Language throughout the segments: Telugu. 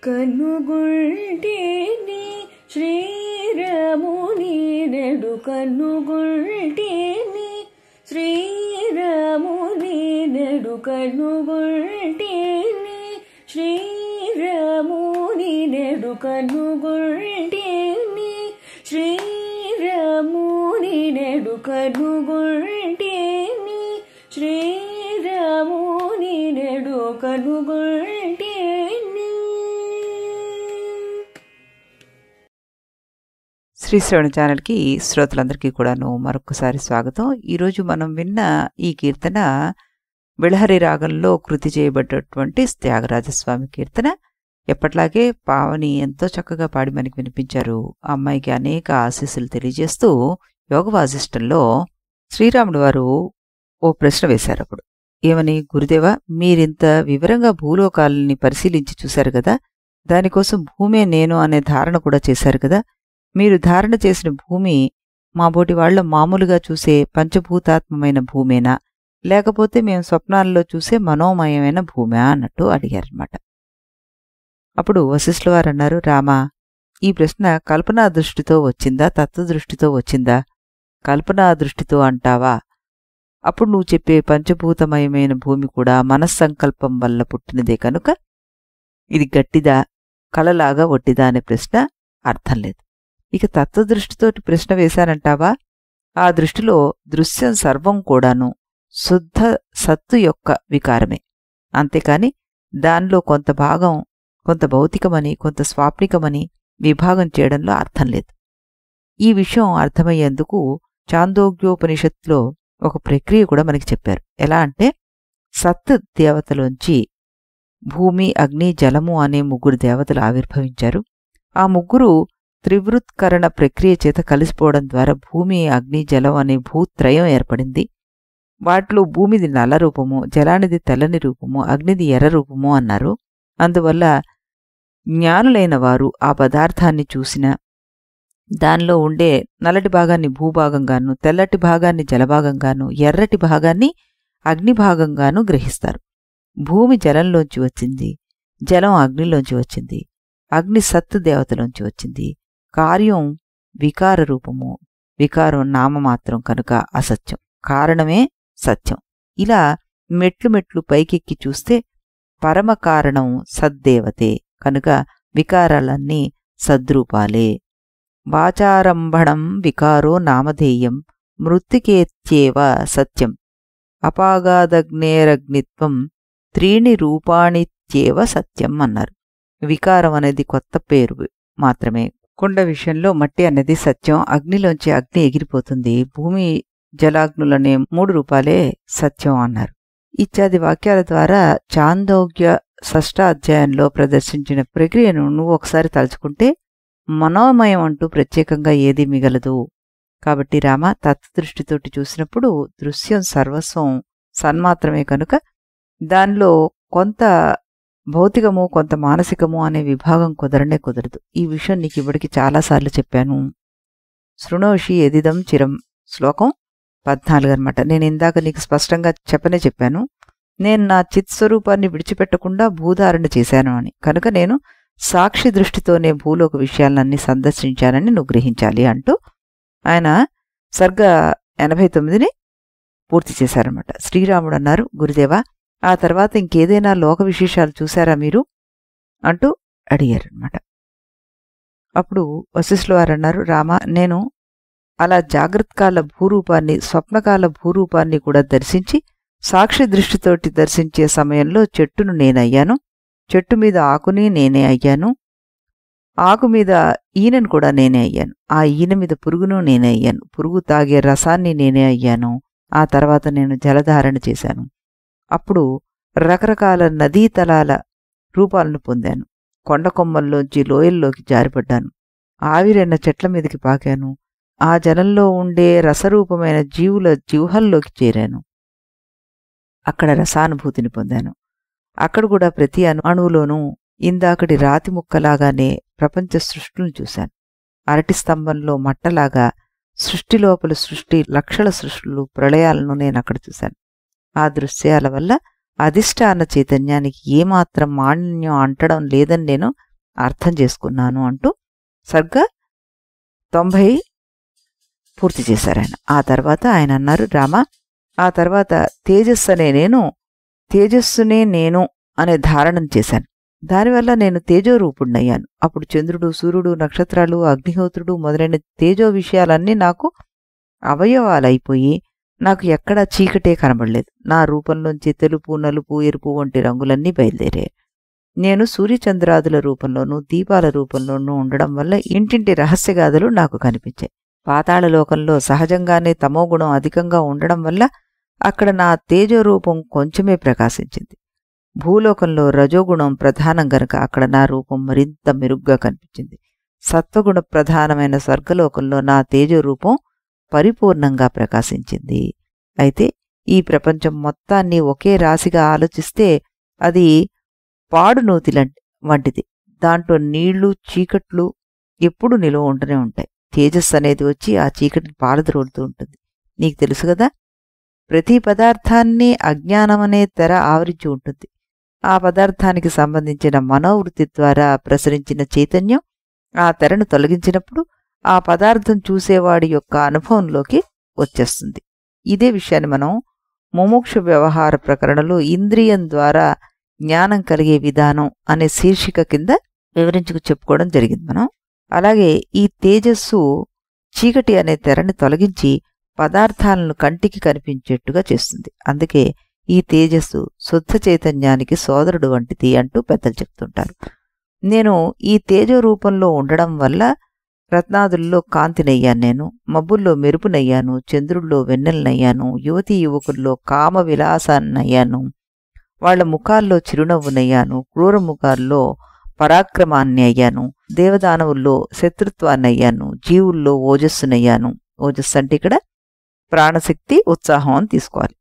కనుగొల్టేని శ్రీరాముని నెడు కనుగొల్టేని శ్రీరాముని నెడు కనుగొల్టేని శ్రీరాముని నెడు కనుగొల్టేని శ్రీరాముని నెడు కనుగొల్టేని శ్రీరాముని నెడు కనుగొల్టేని. శ్రీ శ్రవణ ఛానల్కి శ్రోతలందరికీ కూడాను మరొకసారి స్వాగతం. ఈరోజు మనం విన్న ఈ కీర్తన బిళహరి రాగంలో కృతి చేయబడ్డటువంటి త్యాగరాజస్వామి కీర్తన. ఎప్పట్లాగే పావని ఎంతో చక్కగా పాడి మనకి వినిపించారు. ఆ అమ్మాయికి అనేక ఆశీస్సులు తెలియజేస్తూ యోగ వాసిష్టంలో శ్రీరాముడు వారు ఓ ప్రశ్న వేశారు. అప్పుడు ఏమని, గురుదేవా, మీరింత వివరంగా భూలోకాలని పరిశీలించి చూశారు కదా, దానికోసం భూమే నేను అనే ధారణ కూడా చేశారు కదా, మీరు ధారణ చేసిన భూమి మా బోటి వాళ్ల మామూలుగా చూసే పంచభూతాత్మమైన భూమేనా, లేకపోతే మేము స్వప్నాల్లో చూసే మనోమయమైన భూమే అన్నట్టు అడిగారన్నమాట. అప్పుడు వశిష్ఠుల వారు అన్నారు, రామా, ఈ ప్రశ్న కల్పనా దృష్టితో వచ్చిందా తత్వదృష్టితో వచ్చిందా? కల్పనా దృష్టితో అంటావా? అప్పుడు నువ్వు చెప్పే పంచభూతమయమైన భూమి కూడా మనస్సంకల్పం వల్ల పుట్టినదే కనుక ఇది గట్టిదా కలలాగా ఒట్టిదా అనే ప్రశ్న అర్థం లేదు. ఇక తత్వదృష్టితోటి ప్రశ్న వేశానంటావా? ఆ దృష్టిలో దృశ్యం సర్వం కూడాను శుద్ధ సత్తు యొక్క వికారమే, అంతేకాని దానిలో కొంత భాగం కొంత భౌతికమని కొంత స్వాప్నికమని విభాగం చేయడంలో అర్థం లేదు. ఈ విషయం అర్థమయ్యేందుకు చాందోగ్యోపనిషత్తులో ఒక ప్రక్రియ కూడా మనకి చెప్పారు. ఎలా అంటే, సత్ దేవతలోంచి భూమి, అగ్ని, జలము అనే ముగ్గురు దేవతలు ఆవిర్భవించారు. ఆ ముగ్గురు త్రివృత్కరణ ప్రక్రియ చేత కలిసిపోవడం ద్వారా భూమి, అగ్ని, జలం అనే భూత్రయం ఏర్పడింది. వాటిలో భూమిది నల్ల రూపము, జలానిది తెల్లని రూపము, అగ్నిది ఎర్ర రూపము అన్నారు. అందువల్ల జ్ఞానులైన వారు ఆ పదార్థాన్ని చూసిన దానిలో ఉండే నల్లటి భాగాన్ని భూభాగంగాను, తెల్లటి భాగాన్ని జలభాగంగాను, ఎర్రటి భాగాన్ని అగ్నిభాగంగాను గ్రహిస్తారు. భూమి జలంలోంచి వచ్చింది, జలం అగ్నిలోంచి వచ్చింది, అగ్ని సత్తు దేవతలోంచి వచ్చింది. కార్యం వికార రూపము, వికారం నామమాత్రం కనుక అసత్యం, కారణమే సత్యం. ఇలా మెట్లు మెట్లు పైకెక్కి చూస్తే పరమ కారణం సద్దేవతే కనుక వికారాలన్నీ సద్రూపాలే. వాచారంభణం వికారో నామధేయం మృత్తికేత్యేవ సత్యం అపాగాదగ్నేరగ్నిత్వం త్రీణి రూపాణిత్యేవ సత్యం అన్నారు. వికారం అనేది కొత్త పేరు మాత్రమే. కుండ విషయంలో మట్టి అనేది సత్యం, అగ్నిలోంచి అగ్ని ఎగిరిపోతుంది, భూమి జలాగ్నులనే 3 రూపాలే సత్యం అన్నారు. ఇత్యాది వాక్యాల ద్వారా చాందోగ్య 6వ అధ్యాయంలో ప్రదర్శించిన ప్రక్రియను నువ్వు ఒకసారి తలుచుకుంటే మనోమయం అంటూ ప్రత్యేకంగా ఏదీ మిగలదు. కాబట్టి రామ, తత్వదృష్టితోటి చూసినప్పుడు దృశ్యం సర్వస్వం సన్మాత్రమే కనుక దానిలో కొంత భౌతికము కొంత మానసికము అనే విభాగం కుదరనే కుదరదు. ఈ విషయం నీకు ఇప్పటికి చాలాసార్లు చెప్పాను. శృణోషి ఎదిదం చిరం శ్లోకం 14 అన్నమాట. నేను ఇందాక నీకు స్పష్టంగా చెప్పాను. నేను నా చిత్స్వరూపాన్ని విడిచిపెట్టకుండా భూధారణ చేశాను అని. కనుక నేను సాక్షి దృష్టితోనే భూలోక విషయాలన్నీ సందర్శించానని నువ్వు గ్రహించాలి అంటూ ఆయన సర్గ 89ని పూర్తి చేశారన్నమాట. శ్రీరాముడు అన్నారు, గురుదేవా, ఆ తర్వాత ఇంకేదైనా లోక విశేషాలు చూశారా మీరు అంటూ అడిగారన్నమాట. అప్పుడు వశిష్ఠుల వారు అన్నారు, రామ, నేను అలా జాగ్రత్తకాల భూరూపాన్ని స్వప్నకాల భూరూపాన్ని కూడా దర్శించి సాక్షి దృష్టితోటి దర్శించే సమయంలో చెట్టును నేనయ్యాను, చెట్టు మీద ఆకుని నేనే అయ్యాను, ఆకు మీద ఈనెను కూడా నేనే అయ్యాను, ఆ ఈన మీద పురుగును నేనే అయ్యాను, పురుగు తాగే రసాన్ని నేనే అయ్యాను. ఆ తర్వాత నేను జలధారణ చేశాను. అప్పుడు రకరకాల నదీతలాల రూపాలను పొందాను, కొండ కొమ్మల్లోంచి లోయల్లోకి జారిపడ్డాను, ఆవిరైన చెట్ల మీదకి పాకాను, ఆ జలంలో ఉండే రసరూపమైన జీవుల జిహ్వల్లోకి చేరాను, అక్కడ రసానుభూతిని పొందాను. అక్కడ కూడా ప్రతి అణువులోనూ ఇందాకటి రాతి ముక్కలాగానే ప్రపంచ సృష్టిని చూశాను. అరటి స్తంభంలో మట్టలాగా సృష్టి లోపల సృష్టి, లక్షల సృష్టులు, ప్రళయాలను నేనక్కడ చూశాను. ఆ దృశ్యాల వల్ల అధిష్టాన చైతన్యానికి ఏమాత్రం మాలిన్యం అంటడం లేదని నేను అర్థం చేసుకున్నాను అంటూ సరిగ్గా 90 పూర్తి చేశారు ఆయన. ఆ తర్వాత ఆయన అన్నారు, రామ, ఆ తర్వాత తేజస్సునే నేను అనే ధారణం చేశాను. దానివల్ల నేను తేజోరూపుణ్ణయ్యాను. అప్పుడు చంద్రుడు, సూర్యుడు, నక్షత్రాలు, అగ్నిహోత్రుడు మొదలైన తేజో విషయాలన్నీ నాకు అవయవాలైపోయి నాకు ఎక్కడా చీకటే కనబడలేదు. నా రూపంలోంచి తెలుపు, నలుపు, ఎరుపు వంటి రంగులన్నీ బయలుదేరాయి. నేను సూర్యచంద్రాదుల రూపంలోనూ దీపాల రూపంలోనూ ఉండడం వల్ల ఇంటింటి రహస్యగాథలు నాకు కనిపించాయి. పాతాళలోకంలో సహజంగానే తమోగుణం అధికంగా ఉండడం వల్ల అక్కడ నా తేజోరూపం కొంచెమే ప్రకాశించింది. భూలోకంలో రజోగుణం ప్రధానం గనక అక్కడ నా రూపం మరింత మెరుగ్గా కనిపించింది. సత్వగుణ ప్రధానమైన స్వర్గలోకంలో నా తేజోరూపం పరిపూర్ణంగా ప్రకాశించింది. అయితే ఈ ప్రపంచం మొత్తాన్ని ఒకే రాశిగా ఆలోచిస్తే అది పాడునూతి వంటిది. దాంట్లో నీళ్లు, చీకట్లు ఎప్పుడూ నిలువ ఉంటూనే ఉంటాయి. తేజస్సు అనేది వచ్చి ఆ చీకటిని పారద్రోలుతూ ఉంటుంది. నీకు తెలుసు కదా, ప్రతి పదార్థాన్ని అజ్ఞానమనే తెర ఆవరించి ఉంటుంది. ఆ పదార్థానికి సంబంధించిన మనోవృత్తి ద్వారా ప్రసరించిన చైతన్యం ఆ తెరను తొలగించినప్పుడు ఆ పదార్థం చూసేవాడి యొక్క అనుభవంలోకి వచ్చేస్తుంది. ఇదే విషయాన్ని మనం ముముక్షు వ్యవహార ప్రకరణలో ఇంద్రియం ద్వారా జ్ఞానం కలిగే విధానం అనే శీర్షిక కింద వివరించుకు చెప్పుకోవడం జరిగింది మనం. అలాగే ఈ తేజస్సు చీకటి అనే తెరని తొలగించి పదార్థాలను కంటికి కనిపించేట్టుగా చేస్తుంది. అందుకే ఈ తేజస్సు శుద్ధ చైతన్యానికి సోదరుడు వంటిది అంటూ పెద్దలు చెప్తుంటారు. నేను ఈ తేజో రూపంలో ఉండడం వల్ల రత్నాదుల్లో కాంతినయ్యాను, నేను మబ్బుల్లో మెరుపునయ్యాను, చంద్రుల్లో వెన్నెలనయ్యాను, యువతీ యువకుల్లో కామ విలాసాన్నయ్యాను, వాళ్ల ముఖాల్లో చిరునవ్వునయ్యాను, క్రూర ముఖాల్లో పరాక్రమాన్ని అయ్యాను, దేవదానవుల్లో శత్రుత్వాన్నయ్యాను, జీవుల్లో ఓజస్సునయ్యాను. ఓజస్సు అంటే ఇక్కడ ప్రాణశక్తి, ఉత్సాహం అని తీసుకోవాలి.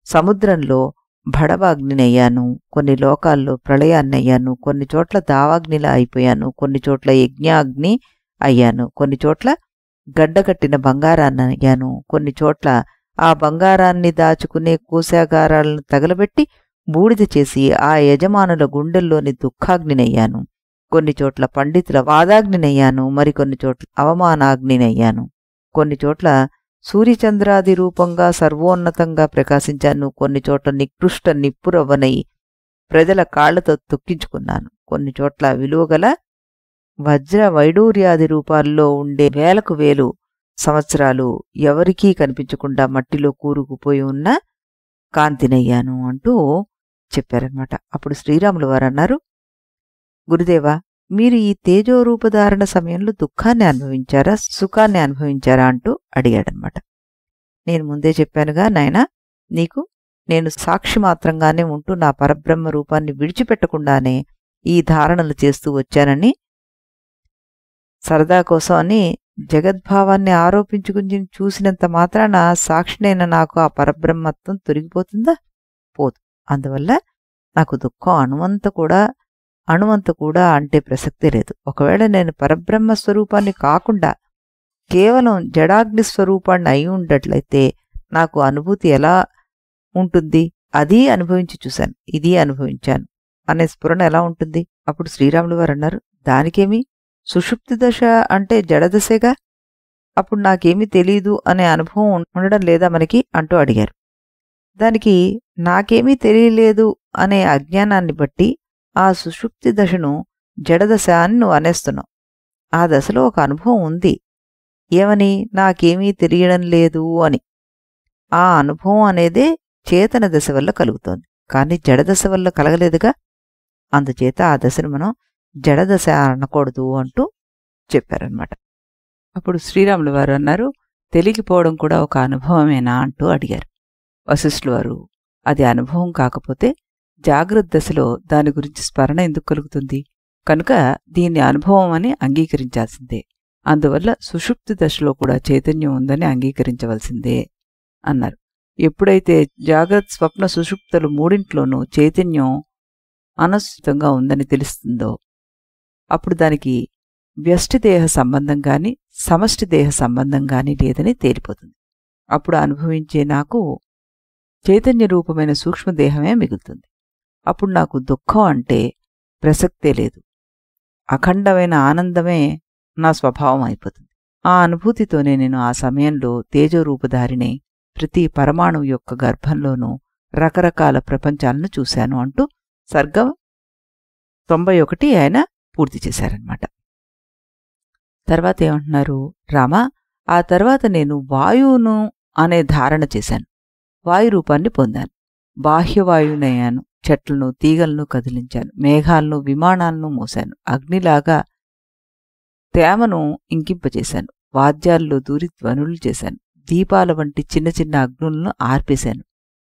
సముద్రంలో భడవాగ్నినయ్యాను, కొన్ని లోకాల్లో ప్రళయాన్నయ్యాను, కొన్ని చోట్ల దావాగ్నిలా అయిపోయాను, కొన్ని చోట్ల యజ్ఞాగ్ని అయ్యాను, కొన్ని చోట్ల గడ్డకట్టిన బంగారాన్ని అయ్యాను, కొన్ని చోట్ల ఆ బంగారాన్ని దాచుకునే కోశాగారాలను తగలబెట్టి బూడిద చేసి ఆ యజమానుల గుండెల్లోని దుఃఖాగ్నినయ్యాను, కొన్ని చోట్ల పండితుల వాదాగ్నినయ్యాను, మరికొన్ని చోట్ల అవమానాగ్నినయ్యాను, కొన్ని చోట్ల సూర్యచంద్రాది రూపంగా సర్వోన్నతంగా ప్రకాశించాను, కొన్ని చోట్ల నికృష్ట నిప్పురవ్వనై ప్రజల కాళ్లతో తొక్కించుకున్నాను, కొన్ని చోట్ల విలువగల వజ్ర వైడూర్యాది రూపాల్లో ఉండే వేలకు వేలు సంవత్సరాలు ఎవరికీ కనిపించకుండా మట్టిలో కూరుకుపోయి ఉన్న కాంతినయ్యాను అంటూ చెప్పారనమాట. అప్పుడు శ్రీరాములు వారు అన్నారు, గురుదేవా, మీరు ఈ తేజోరూపధారణ సమయంలో దుఃఖాన్ని అనుభవించారా, సుఖాన్ని అనుభవించారా అంటూ అడిగాడనమాట. నేను ముందే చెప్పానుగా నాయనా, నీకు నేను సాక్షి మాత్రంగానే ఉంటూ నా పరబ్రహ్మ రూపాన్ని విడిచిపెట్టకుండానే ఈ ధారణలు చేస్తూ వచ్చానని. సరదా కోసం అని జగద్భావాన్ని ఆరోపించుకుని చూసినంత మాత్రాన సాక్షినైన నాకు ఆ పరబ్రహ్మత్వం తొలగిపోతుందా? పోదు. అందువల్ల నాకు దుఃఖం అణువంత కూడా అంటే ప్రసక్తే లేదు. ఒకవేళ నేను పరబ్రహ్మ స్వరూపాన్ని కాకుండా కేవలం జడాగ్ని స్వరూపాన్ని అయి ఉండట్లయితే నాకు అనుభూతి ఎలా ఉంటుంది? అది అనుభవించి చూశాను, ఇది అనుభవించాను అనే స్ఫురణ ఎలా ఉంటుంది? అప్పుడు శ్రీరాములు వారు అన్నారు, దానికేమి, సుషుప్తి దశ అంటే జడదశగా, అప్పుడు నాకేమీ తెలీదు అనే అనుభవం ఉండడం లేదా మనకి అంటూ అడిగారు. దానికి నాకేమీ తెలియలేదు అనే అజ్ఞానాన్ని బట్టి ఆ సుషుప్తి దశను జడదశ అని నువ్వు అనేస్తున్నావు. ఆ దశలో ఒక అనుభవం ఉంది. ఏమని? నాకేమీ తెలియడం లేదు అని. ఆ అనుభవం అనేదే చేతన దశ వల్ల కలుగుతోంది, కానీ జడదశ వల్ల కలగలేదుగా. అందుచేత ఆ దశను మనం జడదశ అనకూడదు అంటూ చెప్పారనమాట. అప్పుడు శ్రీరాములు వారు అన్నారు, తెలిగిపోవడం కూడా ఒక అనుభవమేనా అంటూ అడిగారు. వశిష్ఠులు వారు, అది అనుభవం కాకపోతే జాగ్రత్త దశలో దాని గురించి స్మరణ ఎందుకు కలుగుతుంది? కనుక దీన్ని అనుభవం అని అంగీకరించాల్సిందే. అందువల్ల సుషుప్తి దశలో కూడా చైతన్యం ఉందని అంగీకరించవలసిందే అన్నారు. ఎప్పుడైతే జాగ్రత్త, స్వప్న, సుషుప్తులు మూడింట్లోనూ చైతన్యం అనస్తితంగా ఉందని తెలుస్తుందో అప్పుడు దానికి వ్యష్టిదేహ సంబంధం గాని సమష్టిదేహ సంబంధం గాని లేదని తేలిపోతుంది. అప్పుడు అనుభవించే నాకు చైతన్య రూపమైన సూక్ష్మదేహమే మిగులుతుంది. అప్పుడు నాకు దుఃఖం అంటే ప్రసక్తే లేదు. అఖండమైన ఆనందమే నా స్వభావం అయిపోతుంది. ఆ అనుభూతితోనే నేను ఆ సమయంలో తేజోరూపధారిని ప్రతి పరమాణువు యొక్క గర్భంలోనూ రకరకాల ప్రపంచాలను చూశాను అంటూ సర్గం 91 ఆయన పూర్తి చేశారనమాట. తర్వాత ఏమంటున్నారు, రామా, ఆ తర్వాత నేను వాయువును అనే ధారణ చేశాను. వాయు రూపాన్ని పొందాను. బాహ్యవాయువునయ్యాను. చెట్లను తీగలను కదిలించాను. మేఘాలను విమానాలను మోశాను. అగ్నిలాగా తేమను ఇంకింపచేశాను. వాద్యాల్లో దూరి ధ్వనులు చేశాను. దీపాల వంటి చిన్న చిన్న అగ్నులను ఆర్పేశాను.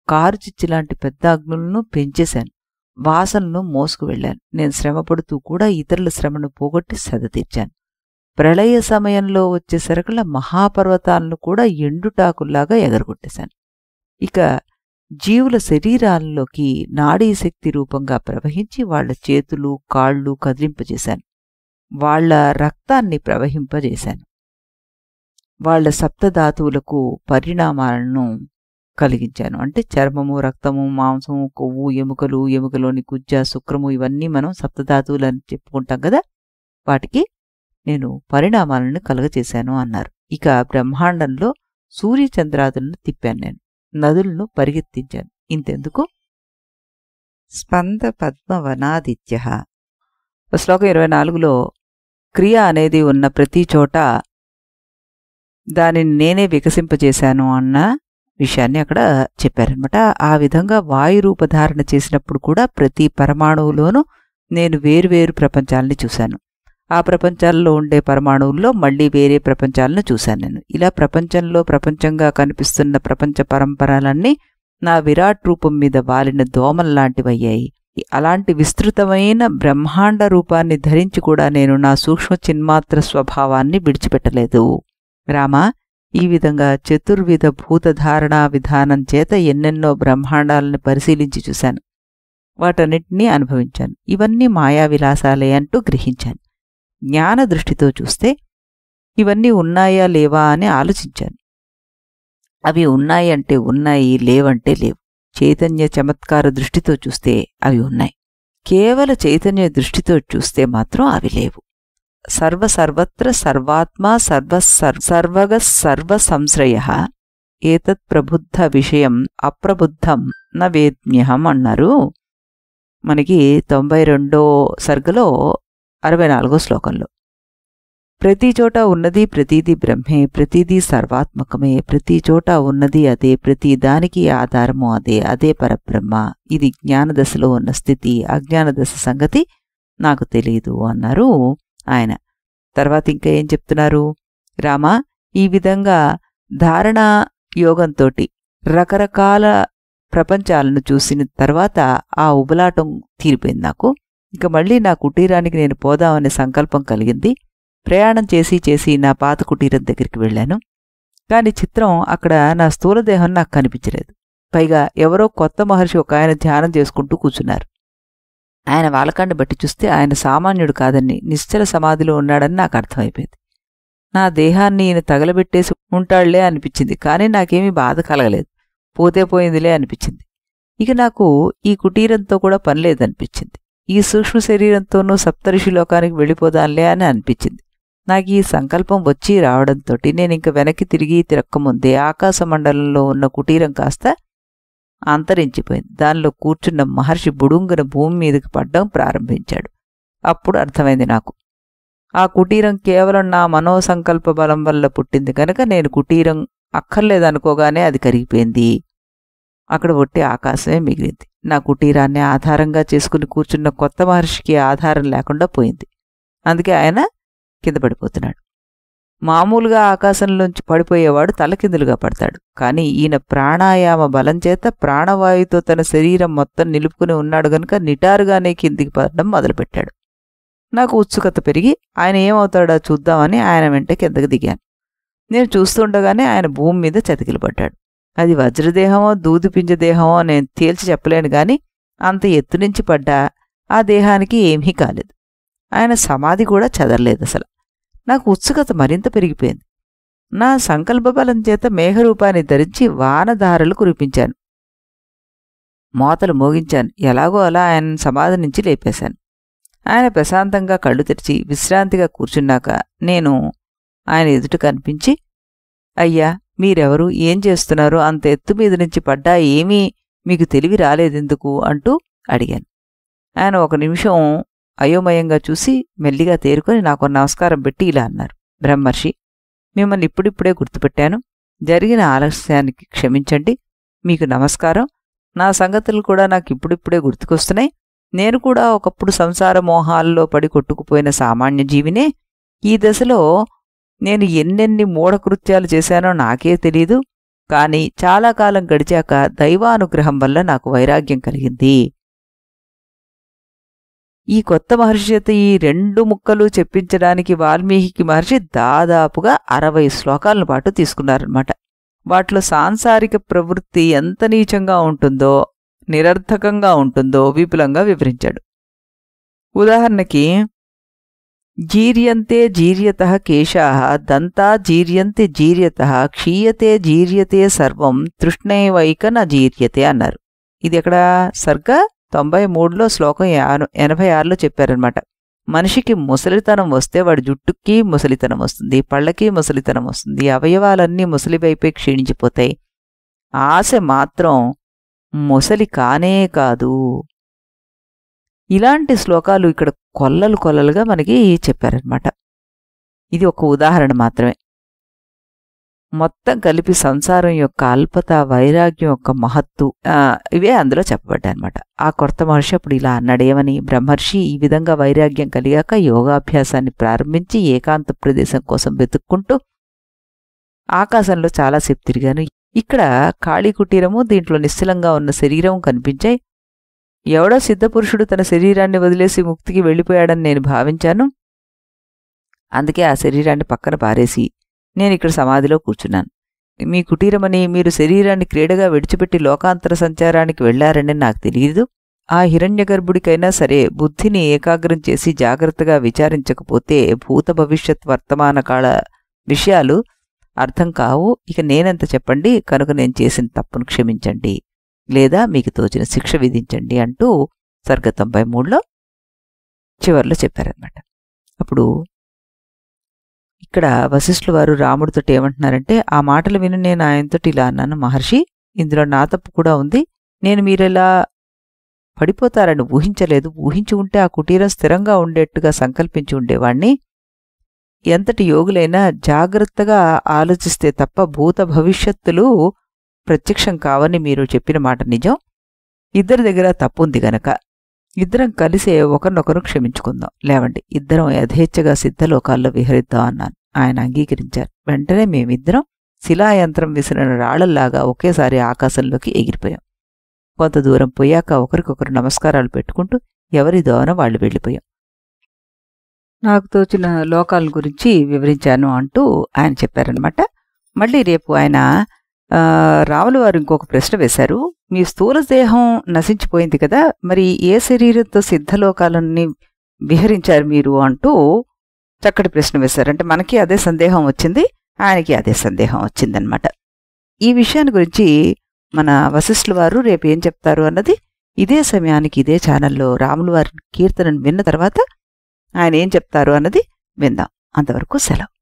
కారు చిచ్చులాంటి పెద్ద అగ్నులను పెంచేశాను. వాసనను మోసుకు వెళ్ళాను. నేను శ్రమపడుతూ కూడా ఇతరుల శ్రమను పోగొట్టి సద తీర్చాను. ప్రళయ సమయంలో వచ్చే సరకుల మహాపర్వతాలను కూడా ఎండుటాకుల్లాగా ఎగరగొట్టేశాను. ఇక జీవుల శరీరాల్లోకి నాడీశక్తి రూపంగా ప్రవహించి వాళ్ల చేతులు కాళ్ళు కదిలింపజేశాను. వాళ్ల రక్తాన్ని ప్రవహింపజేశాను. వాళ్ల సప్తధాతువులకు పరిణామాలను కలిగించాను. అంటే చర్మము, రక్తము, మాంసము, కొవ్వు, ఎముకలు, ఎముకలోని గుజ్జ, శుక్రము, ఇవన్నీ మనం సప్తధాతువులని చెప్పుకుంటాం కదా, వాటికి నేను పరిణామాలను కలుగచేశాను అన్నారు. ఇక బ్రహ్మాండంలో సూర్యచంద్రాదులను తిప్పాను. నేను నదులను పరిగెత్తించాను. ఇంతెందుకు, స్పంద పద్మవనాదిత్య శ్లోకం 24లో క్రియ అనేది ఉన్న ప్రతి చోట దానిని నేనే వికసింపజేశాను అన్న విషయాన్ని అక్కడ చెప్పారనమాట. ఆ విధంగా వాయురూపధారణ చేసినప్పుడు కూడా ప్రతి పరమాణువులోనూ నేను వేరువేరు ప్రపంచాలని చూశాను. ఆ ప్రపంచాల్లో ఉండే పరమాణువుల్లో మళ్లీ వేరే ప్రపంచాలను చూశాను నేను. ఇలా ప్రపంచంలో ప్రపంచంగా కనిపిస్తున్న ప్రపంచ పరంపరలన్నీ నా విరాట్ రూపం మీద వాలిన దోమల్లాంటివయ్యాయి. అలాంటి విస్తృతమైన బ్రహ్మాండ రూపాన్ని ధరించి కూడా నేను నా సూక్ష్మ చిన్మాత్ర స్వభావాన్ని విడిచిపెట్టలేదు. రామా, ఈ విధంగా చతుర్విధ భూతధారణా విధానం చేత ఎన్నెన్నో బ్రహ్మాండాలను పరిశీలించి చూశాను. వాటన్నిటినీ అనుభవించాను. ఇవన్నీ మాయావిలాసాలే అంటూ గ్రహించాను. జ్ఞాన దృష్టితో చూస్తే ఇవన్నీ ఉన్నాయా లేవా అని ఆలోచించాను. అవి ఉన్నాయి అంటే ఉన్నాయి, లేవంటే లేవు. చైతన్య చమత్కార దృష్టితో చూస్తే అవి ఉన్నాయి. కేవల చైతన్య దృష్టితో చూస్తే మాత్రం అవి లేవు. సర్వసర్వత్ర సర్వాత్మా సర్వగ సర్వ సంశ్రయ ఏతత్ ప్రబుద్ధ విషయం అప్రబుద్ధం న వేద్మ్యహం అన్నారు. మనకి 92వ సర్గలో 64వ శ్లోకంలో ప్రతి చోట ఉన్నది ప్రతీది బ్రహ్మే, ప్రతీది సర్వాత్మకమే, ప్రతి చోట ఉన్నది అదే, ప్రతి దానికి ఆధారము అదే, అదే పరబ్రహ్మ. ఇది జ్ఞానదశలో ఉన్న స్థితి. అజ్ఞానదశ సంగతి నాకు తెలియదు అన్నారు ఆయన. తర్వాత ఇంకా ఏం చెప్తున్నారు, రామా, ఈ విధంగా ధారణా యోగంతోటి రకరకాల ప్రపంచాలను చూసిన తర్వాత ఆ ఉబలాటం తీరిపోయింది నాకు. ఇక మళ్ళీ నా కుటీరానికి నేను పోదామనే సంకల్పం కలిగింది. ప్రయాణం చేసి చేసి నా పాత కుటీరం దగ్గరికి వెళ్ళాను. కాని చిత్రం, అక్కడ నా స్థూలదేహం నాకు కనిపించలేదు. పైగా ఎవరో కొత్త మహర్షి ఒక ఆయన ధ్యానం చేసుకుంటూ కూర్చున్నారు. ఆయన వాలకాన్ని బట్టి చూస్తే ఆయన సామాన్యుడు కాదని, నిశ్చల సమాధిలో ఉన్నాడని నాకు అర్థమైపోయింది. నా దేహాన్ని ఈయన తగలబెట్టేసి ఉంటాళ్లే అనిపించింది. కానీ నాకేమీ బాధ కలగలేదు. పోతే పోయిందిలే అనిపించింది. ఇక నాకు ఈ కుటీరంతో కూడా పనిలేదనిపించింది. ఈ సూక్ష్మ శరీరంతోనూ సప్తఋషి లోకానికి వెళ్ళిపోదాంలే అని అనిపించింది. నాకు ఈ సంకల్పం వచ్చి రావడంతో నేనింక వెనక్కి తిరిగి తిరక్కముందే ఆకాశమండలంలో ఉన్న కుటీరం కాస్త అంతరించిపోయింది. దానిలో కూర్చున్న మహర్షి బుడుంగున భూమి మీదకి పడ్డం ప్రారంభించాడు. అప్పుడు అర్థమైంది నాకు, ఆ కుటీరం కేవలం నా మనోసంకల్ప బలం వల్ల పుట్టింది కనుక నేను కుటీరం అక్కర్లేదనుకోగానే అది కరిగిపోయింది. అక్కడ ఒట్టి ఆకాశమే మిగిలింది. నా కుటీరాన్ని ఆధారంగా చేసుకుని కూర్చున్న కొత్త మహర్షికి ఆధారం లేకుండా పోయింది. అందుకే ఆయన కింద పడిపోతున్నాడు. మామూలుగా ఆకాశంలోంచి పడిపోయేవాడు తలకిందులుగా పడతాడు. కానీ ఈయన ప్రాణాయామ బలం చేత ప్రాణవాయుతో తన శరీరం మొత్తం నిలుపుకుని ఉన్నాడు గనుక నిటారుగానే కిందికి పడడం మొదలుపెట్టాడు. నాకు ఉత్సుకత పెరిగి ఆయన ఏమవుతాడో చూద్దామని ఆయన వెంట కిందకి దిగాను. నేను చూస్తుండగానే ఆయన భూమి మీద చతికిలబడ్డాడు. అది వజ్రదేహమో దూదిపింజదేహమో నేను తేల్చి చెప్పలేను గాని అంత ఎత్తు నుంచి పడ్డా ఆ దేహానికి ఏమీ కాలేదు. ఆయన సమాధి కూడా చెదరలేదు అసలు. నాకు ఉత్సుకత మరింత పెరిగిపోయింది. నా సంకల్ప బలం చేత మేఘరూపాన్ని ధరించి వానధారలు కురిపించాను. మోతలు మోగించాను. ఎలాగో అలా ఆయన సమాధి నుంచి లేపేశాను. ఆయన ప్రశాంతంగా కళ్ళు తెరిచి విశ్రాంతిగా కూర్చున్నాక నేను ఆయన ఎదుట కనిపించి, అయ్యా మీరెవరు, ఏం చేస్తున్నారు, అంత ఎత్తు మీద నుంచి పడ్డా ఏమీ మీకు తెలివి రాలేదెందుకు అంటూ అడిగాను. ఆయన ఒక నిమిషం అయోమయంగా చూసి మెల్లిగా తేరుకొని నాకు నమస్కారం పెట్టి ఇలా అన్నారు, బ్రహ్మర్షి, మిమ్మల్ని ఇప్పుడిప్పుడే గుర్తుపెట్టాను. జరిగిన ఆలస్యానికి క్షమించండి. మీకు నమస్కారం. నా సంగతులు కూడా నాకు ఇప్పుడిప్పుడే గుర్తుకొస్తున్నాయి. నేను కూడా ఒకప్పుడు సంసార మోహాల్లో పడి కొట్టుకుపోయిన సామాన్య జీవినే. ఈ దశలో నేను ఎన్నెన్ని మూఢకృత్యాలు చేశానో నాకే తెలీదు. కానీ చాలా కాలం గడిచాక దైవానుగ్రహం వల్ల నాకు వైరాగ్యం కలిగింది. ఈ కొత్త మహర్షి చేత ఈ 2 ముక్కలు చెప్పించడానికి వాల్మీకి మహర్షి దాదాపుగా 60 శ్లోకాలను పాటు తీసుకున్నారన్నమాట. వాటిలో సాంసారిక ప్రవృత్తి ఎంత నీచంగా ఉంటుందో, నిరర్థకంగా ఉంటుందో విపులంగా వివరించాడు. ఉదాహరణకి, జీర్యంతే జీర్యతః కేశాః దంతా జీర్యంతే జీర్యతః క్షీయతే జీర్యతే సర్వం తృష్ణైవైక న జీర్యతే అన్నారు. ఇది ఎక్కడ సర్గ 93లో శ్లోకం 86లో చెప్పారనమాట. మనిషికి ముసలితనం వస్తే వాడి జుట్టుకి ముసలితనం వస్తుంది, పళ్ళకి ముసలితనం వస్తుంది, అవయవాలన్నీ ముసలివైపే క్షీణించిపోతాయి. ఆశ మాత్రం ముసలి కానే కాదు. ఇలాంటి శ్లోకాలు ఇక్కడ కొల్లలు కొల్లలుగా మనకి చెప్పారనమాట. ఇది ఒక ఉదాహరణ మాత్రమే. మొత్తం కలిపి సంసారం యొక్క అల్పత, వైరాగ్యం యొక్క మహత్తు ఇవే అందులో చెప్పబడ్డాయన్నమాట. ఆ కొత్త మహర్షి అప్పుడు ఇలా అన్నాడేమని, బ్రహ్మర్షి, ఈ విధంగా వైరాగ్యం కలిగాక యోగాభ్యాసాన్ని ప్రారంభించి ఏకాంత ప్రదేశం కోసం వెతుక్కుంటూ ఆకాశంలో చాలాసేపు తిరిగాను. ఇక్కడ ఖాళీ కుటీరము, దీంట్లో నిశ్చలంగా ఉన్న శరీరం కనిపించాయి. ఎవడో సిద్ధపురుషుడు తన శరీరాన్ని వదిలేసి ముక్తికి వెళ్ళిపోయాడని నేను భావించాను. అందుకే ఆ శరీరాన్ని పక్కన పారేసి నేను ఇక్కడ సమాధిలో కూర్చున్నాను. మీ కుటీరమని, మీరు శరీరాన్ని క్రీడగా విడిచిపెట్టి లోకాంతర సంచారానికి వెళ్లారని నాకు తెలియదు. ఆ హిరణ్యగర్భుడికైనా సరే బుద్ధిని ఏకాగ్రం చేసి జాగ్రత్తగా విచారించకపోతే భూత భవిష్యత్ వర్తమాన కాల విషయాలు అర్థం కావు. ఇక నేనెంత చెప్పండి, కనుక నేను చేసిన తప్పును క్షమించండి, లేదా మీకు తోచిన శిక్ష విధించండి అంటూ సర్గ 93లో చివర్లో చెప్పారనమాట. అప్పుడు ఇక్కడ వశిష్ఠుల వారు రాముడితో ఏమంటున్నారంటే, ఆ మాటలు విని నేను ఆయనతోటి ఇలా అన్నాను, మహర్షి, ఇందులో నా తప్పు కూడా ఉంది. నేను మీరెలా పడిపోతారని ఊహించలేదు. ఊహించి ఉంటే ఆ కుటీరం స్థిరంగా ఉండేట్టుగా సంకల్పించి ఉండేవాణ్ణి. ఎంతటి యోగులైనా జాగ్రత్తగా ఆలోచిస్తే తప్ప భూత భవిష్యత్తులు ప్రత్యక్షం కావని మీరు చెప్పిన మాట నిజం. ఇద్దరి దగ్గర తప్పుంది గనక ఇద్దరం కలిసే ఒకరినొకరు క్షమించుకుందాం. లేవండి, ఇద్దరం యథేచ్ఛగా సిద్ధలోకాల్లో విహరిద్దాం అన్నాను. ఆయన అంగీకరించారు. వెంటనే మేమిద్దరం శిలాయంత్రం విసిరిన రాళ్లలాగా ఒకేసారి ఆకాశంలోకి ఎగిరిపోయాం. కొంత దూరం పోయాక ఒకరికొకరు నమస్కారాలు పెట్టుకుంటూ ఎవరి దోవన వాళ్ళు వెళ్ళిపోయాం. నాకు తోచిన లోకాల గురించి వివరించాను అంటూ ఆయన చెప్పారనమాట. మళ్ళీ రేపు ఆయన రాములు వారు ఇంకొక ప్రశ్న వేశారు. మీ స్థూల దేహం నశించిపోయింది కదా, మరి ఏ శరీరంతో సిద్ధలోకాలన్నీ విహరించారు మీరు అంటూ చక్కటి ప్రశ్న వేశారు. అంటే మనకి అదే సందేహం వచ్చింది, ఆయనకి అదే సందేహం వచ్చిందనమాట. ఈ విషయాన్ని గురించి మన వశిష్ఠుల వారు రేపు ఏం చెప్తారు అన్నది ఇదే సమయానికి ఇదే ఛానల్లో రాములు వారి కీర్తనను విన్న తర్వాత ఆయన ఏం చెప్తారు అన్నది విందాం. అంతవరకు సెలవు.